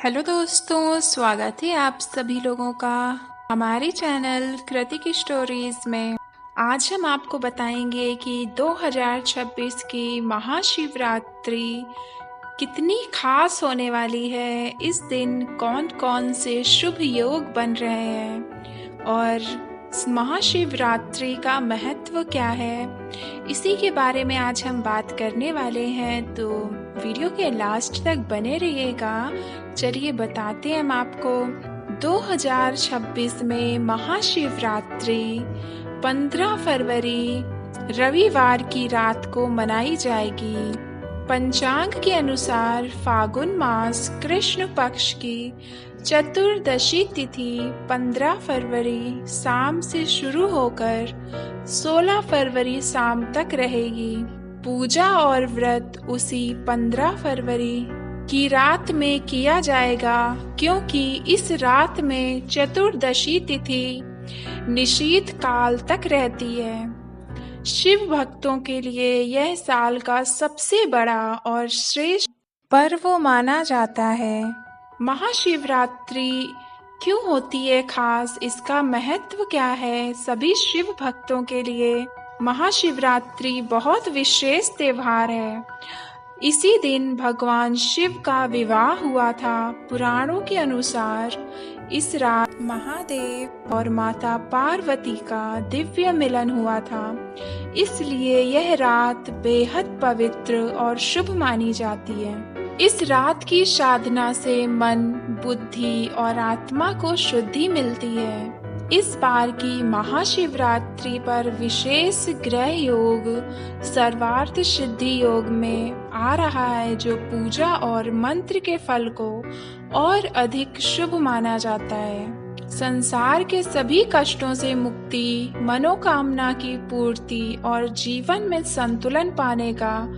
Hello दोस्तों, स्वागत है आप सभी लोगों का हमारे चैनल कृति की स्टोरीज में। आज हम आपको बताएंगे कि 2026 की महाशिवरात्रि कितनी खास होने वाली है। इस दिन कौन कौन से शुभ योग बन रहे हैं और इस महाशिवरात्रि का महत्व क्या है, इसी के बारे में आज हम बात करने वाले हैं। तो वीडियो के लास्ट तक बने रहिएगा। चलिए बताते हैं हम आपको। 2026 में महाशिवरात्रि 15 फरवरी रविवार की रात को मनाई जाएगी। पंचांग के अनुसार फागुन मास कृष्ण पक्ष की चतुर्दशी तिथि 15 फरवरी शाम से शुरू होकर 16 फरवरी शाम तक रहेगी। पूजा और व्रत उसी 15 फरवरी की रात में किया जाएगा, क्योंकि इस रात में चतुर्दशी तिथि निशीथ काल तक रहती है। शिव भक्तों के लिए यह साल का सबसे बड़ा और श्रेष्ठ पर्व माना जाता है। महाशिवरात्रि क्यों होती है खास, इसका महत्व क्या है? सभी शिव भक्तों के लिए महाशिवरात्रि बहुत विशेष त्योहार है। इसी दिन भगवान शिव का विवाह हुआ था। पुराणों के अनुसार इस रात महादेव और माता पार्वती का दिव्य मिलन हुआ था, इसलिए यह रात बेहद पवित्र और शुभ मानी जाती है। इस रात की साधना से मन, बुद्धि और आत्मा को शुद्धि मिलती है। इस बार की महाशिवरात्रि पर विशेष ग्रह योग सर्वार्थ सिद्धि योग में आ रहा है, जो पूजा और मंत्र के फल को और अधिक शुभ माना जाता है। संसार के सभी कष्टों से मुक्ति, मनोकामना की पूर्ति और जीवन में संतुलन पाने का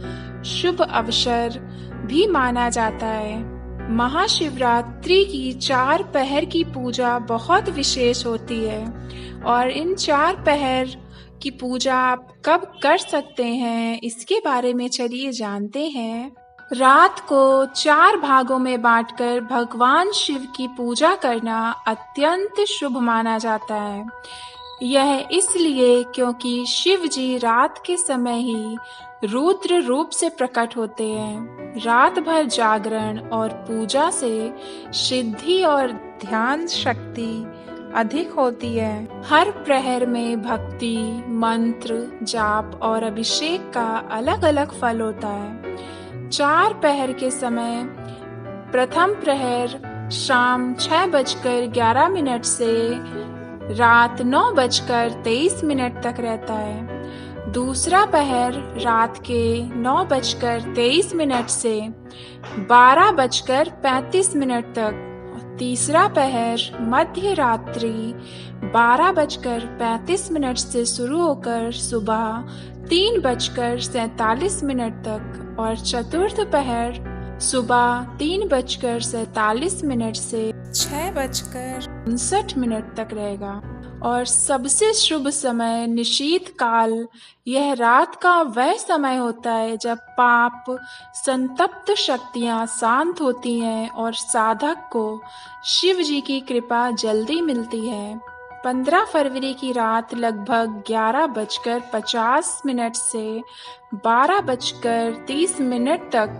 शुभ अवसर भी माना जाता है। महाशिवरात्रि की 4 पहर की पूजा बहुत विशेष होती है, और इन 4 पहर की पूजा आप कब कर सकते हैं, इसके बारे में चलिए जानते हैं। रात को 4 भागों में बांटकर भगवान शिव की पूजा करना अत्यंत शुभ माना जाता है। यह इसलिए क्योंकि शिव जी रात के समय ही रुद्र रूप से प्रकट होते हैं। रात भर जागरण और पूजा से सिद्धि और ध्यान शक्ति अधिक होती है। हर प्रहर में भक्ति, मंत्र, जाप और अभिषेक का अलग अलग फल होता है। 4 पहर के समय प्रथम प्रहर शाम 6:11 से रात 9:23 तक रहता है। दूसरा पहर रात के 9:23 से 12:35 तक। तीसरा पहर मध्य रात्रि 12:35 से शुरू होकर सुबह 3:47 तक, और चतुर्थ पहर सुबह 3:47 से 6:59 तक रहेगा। और सबसे शुभ समय निशीथ काल। यह रात का वह समय होता है जब पाप संतप्त शक्तियां शांत होती हैं और साधक को शिव जी की कृपा जल्दी मिलती है। 15 फरवरी की रात लगभग 11:50 से 12:30 तक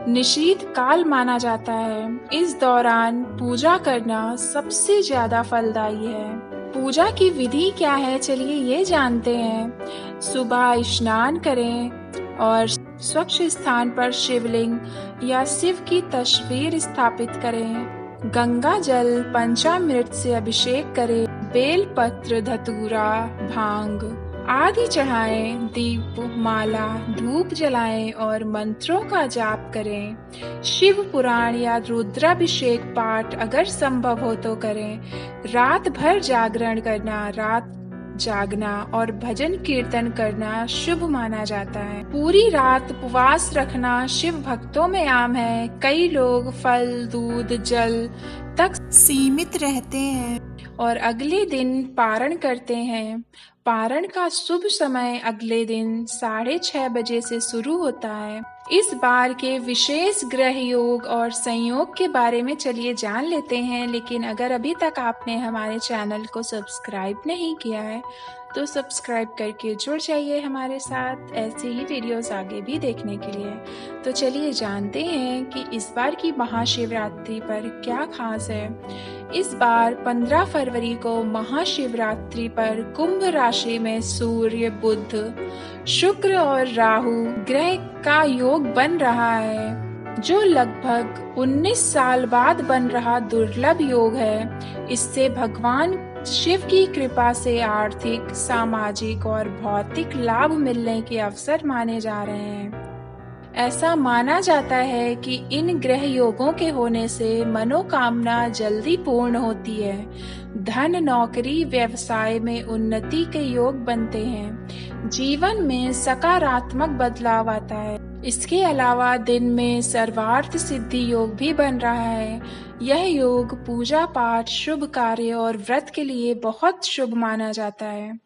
निशीथ काल माना जाता है। इस दौरान पूजा करना सबसे ज्यादा फलदायी है। पूजा की विधि क्या है, चलिए ये जानते हैं। सुबह स्नान करें और स्वच्छ स्थान पर शिवलिंग या शिव की तस्वीर स्थापित करें। गंगा जल पंचामृत से अभिषेक करें। बेल पत्र, धतूरा, भांग आदि चढ़ाएं। दीप, माला, धूप जलाएं और मंत्रों का जाप करें। शिव पुराण या रुद्राभिषेक पाठ अगर संभव हो तो करें। रात भर जागरण करना, रात जागना और भजन कीर्तन करना शुभ माना जाता है। पूरी रात उपवास रखना शिव भक्तों में आम है। कई लोग फल, दूध, जल तक सीमित रहते हैं और अगले दिन पारण करते हैं। पारण का शुभ समय अगले दिन 6:30 बजे से शुरू होता है। इस बार के विशेष ग्रह योग और संयोग के बारे में चलिए जान लेते हैं। लेकिन अगर अभी तक आपने हमारे चैनल को सब्सक्राइब नहीं किया है तो सब्सक्राइब करके जुड़ जाइए हमारे साथ ऐसे ही वीडियोस आगे भी देखने के लिए। तो चलिए जानते हैं कि इस बार की महाशिवरात्रि पर क्या खास है। इस बार 15 फरवरी को महाशिवरात्रि पर कुंभ राशि में सूर्य, बुध, शुक्र और राहु ग्रह का योग बन रहा है, जो लगभग 19 साल बाद बन रहा दुर्लभ योग है। इससे भगवान शिव की कृपा से आर्थिक, सामाजिक और भौतिक लाभ मिलने के अवसर माने जा रहे हैं। ऐसा माना जाता है कि इन ग्रह योगों के होने से मनोकामना जल्दी पूर्ण होती है, धन, नौकरी, व्यवसाय में उन्नति के योग बनते हैं, जीवन में सकारात्मक बदलाव आता है। इसके अलावा दिन में सर्वार्थ सिद्धि योग भी बन रहा है। यह योग पूजा पाठ, शुभ कार्य और व्रत के लिए बहुत शुभ माना जाता है।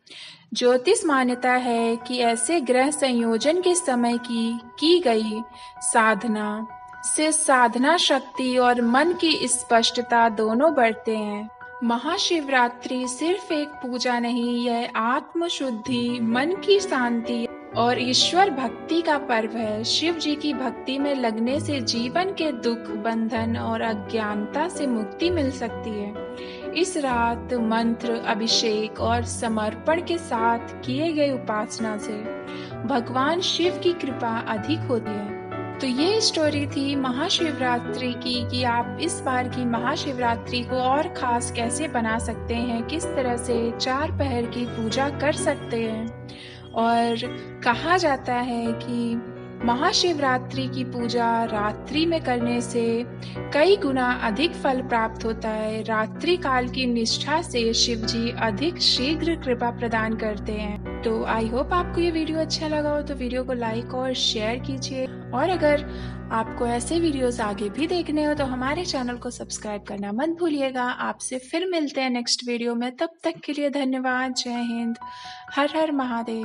ज्योतिष मान्यता है कि ऐसे ग्रह संयोजन के समय की गई साधना से साधना शक्ति और मन की स्पष्टता दोनों बढ़ते हैं। महाशिवरात्रि सिर्फ एक पूजा नहीं, यह आत्म शुद्धि, मन की शांति और ईश्वर भक्ति का पर्व है। शिव जी की भक्ति में लगने से जीवन के दुख, बंधन और अज्ञानता से मुक्ति मिल सकती है। इस रात मंत्र, अभिषेक और समर्पण के साथ किए गए उपासना से भगवान शिव की कृपा अधिक होती है। तो ये स्टोरी थी महाशिवरात्रि की कि आप इस बार की महाशिवरात्रि को और खास कैसे बना सकते हैं, किस तरह से 4 पहर की पूजा कर सकते हैं। और कहा जाता है कि महाशिवरात्रि की पूजा रात्रि में करने से कई गुना अधिक फल प्राप्त होता है। रात्रि काल की निष्ठा से शिव जी अधिक शीघ्र कृपा प्रदान करते हैं। तो आई होप आपको ये वीडियो अच्छा लगा हो तो वीडियो को लाइक और शेयर कीजिए। और अगर आपको ऐसे वीडियोस आगे भी देखने हो तो हमारे चैनल को सब्सक्राइब करना मत भूलिएगा। आपसे फिर मिलते हैं नेक्स्ट वीडियो में, तब तक के लिए धन्यवाद। जय हिंद, हर हर महादेव।